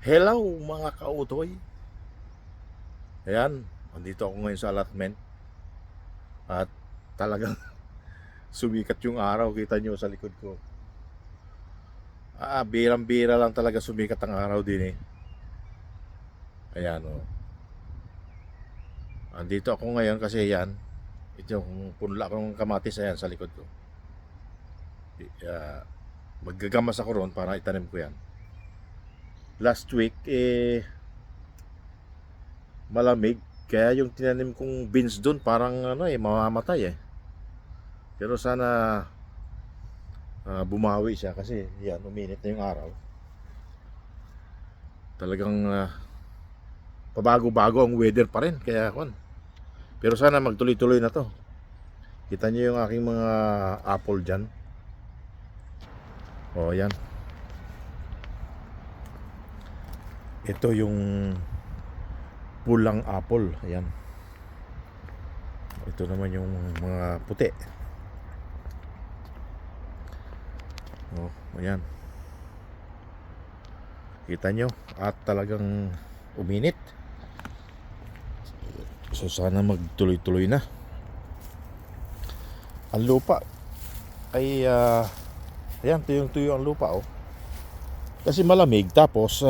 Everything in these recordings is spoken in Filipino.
Hello mga kautoy. Ayan, andito ako ngayon sa allotment. At talagang sumikat yung araw. Kita nyo sa likod ko. Birang-bira lang talaga sumikat ang araw din eh. Ayan o. Andito ako ngayon kasi yan. Ito yung punla kong kamatis ayan sa likod ko. Uh, Maggagamas ako ron para itanim ko yan. Last week malamig. Kaya yung tinanim kong beans dun parang mamamatay eh. Pero sana bumawi siya kasi yan, uminit na yung araw. Talagang pabago-bago ang weather pa rin kaya pero sana magtuloy-tuloy na to. Kita niyo yung aking mga apple dyan. O yan, ito yung pulang apple. Ayan, ito naman yung mga puti. O ayan, kita nyo at talagang uminit. So sana magtuloy-tuloy na. Ang lupa ay ayan, tuyong-tuyo ang lupa oh. Kasi malamig tapos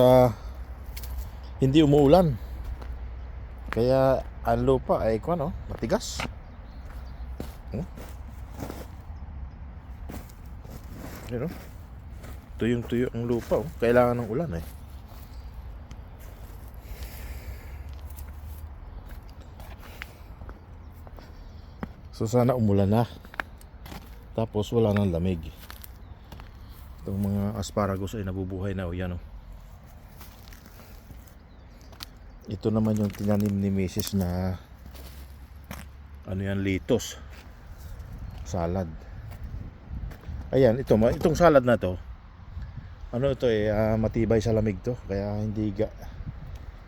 hindi umuulan. Kaya ang lupa ay matigas. You know? Tuyong-tuyo ang lupa oh. Kailangan ng ulan eh. So sana umulan na. Tapos wala nang lamig. Itong mga asparagus ay nabubuhay na o yan o. Ito naman yung tinanim ni Mrs. na litos. Salad. Ayan, itong salad na to. Ito matibay sa lamig to. Kaya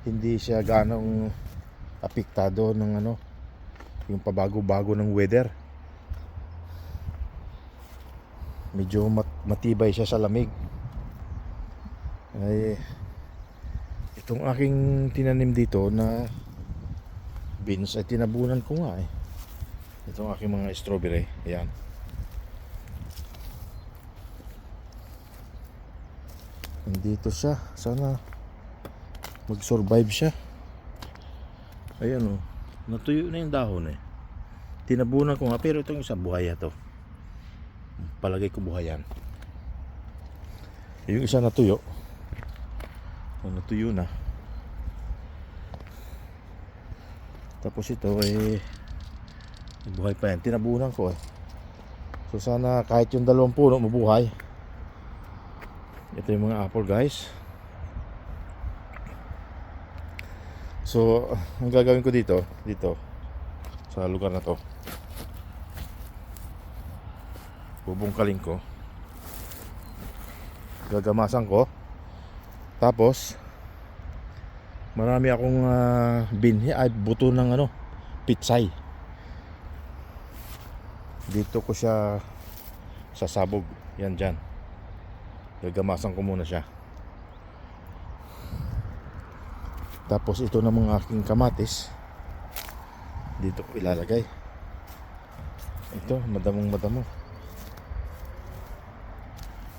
hindi siya ganong apektado ng yung pabago-bago ng weather. Medyo matibay siya sa lamig. Ay, itong aking tinanim dito na beans ay tinabunan ko nga eh. Itong aking mga strawberry. Ayan. Nandito siya. Sana mag-survive siya. Ayan oh. Natuyo na yung dahon eh. Tinabunan ko nga pero itong isa buhay to. Palagay ko buhay yan. Yung isa natuyo. Natuyo na. Tapos ito buhay pa yan. Tinabunan ko eh. So sana kahit yung dalawang puno mabuhay. Ito yung mga apple guys. So ang gagawin ko dito sa lugar na to, bubungkalin ko, gagamasan ko, tapos marami akong binhi ay buto ng pitsay. Dito ko siya sasabog yan dyan. Gagamasan ko muna siya. Tapos ito na mga aking kamatis, dito ko ilalagay. Ito madamong madamo.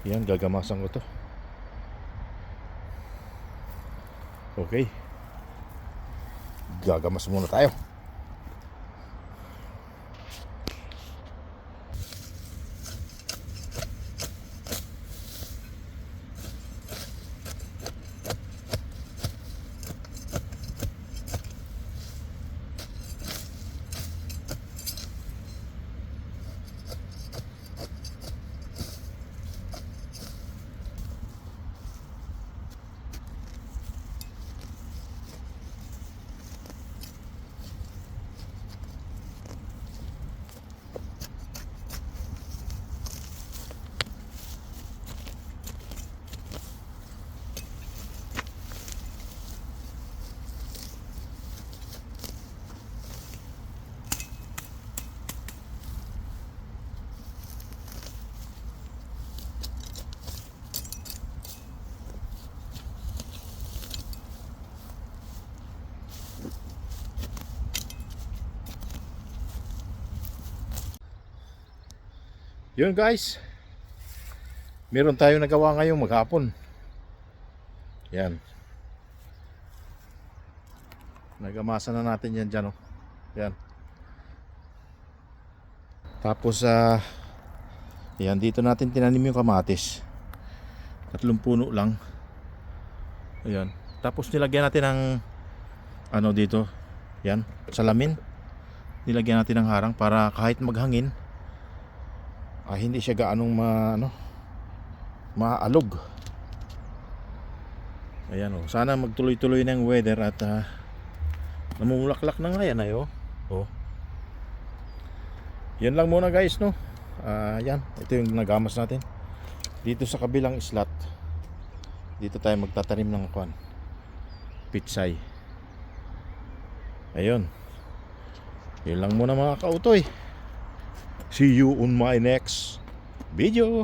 Yan, gagamasan ko to. Okay, gagamas muna tayo. Yun guys, meron tayong nagawa ngayong maghapon. Yan, nagamasa na natin yan dyan, oh. Yan. Tapos yan, dito natin tinanim yung kamatis. 3 puno lang. Ayan. Tapos nilagyan natin ng ano dito, yan, salamin. Nilagyan natin ng harang para kahit maghangin hindi siya gaanong maalog. Ayan, oh. Sana magtuloy-tuloy na yung weather at namumulaklak na nga yan, oh. Yan lang muna guys, no. Yan, ito yung nagamas natin. Dito sa kabilang slot, dito tayo magtatanim ng pitsay. Ayun. Yun lang muna mga kautoy. See you on my next video.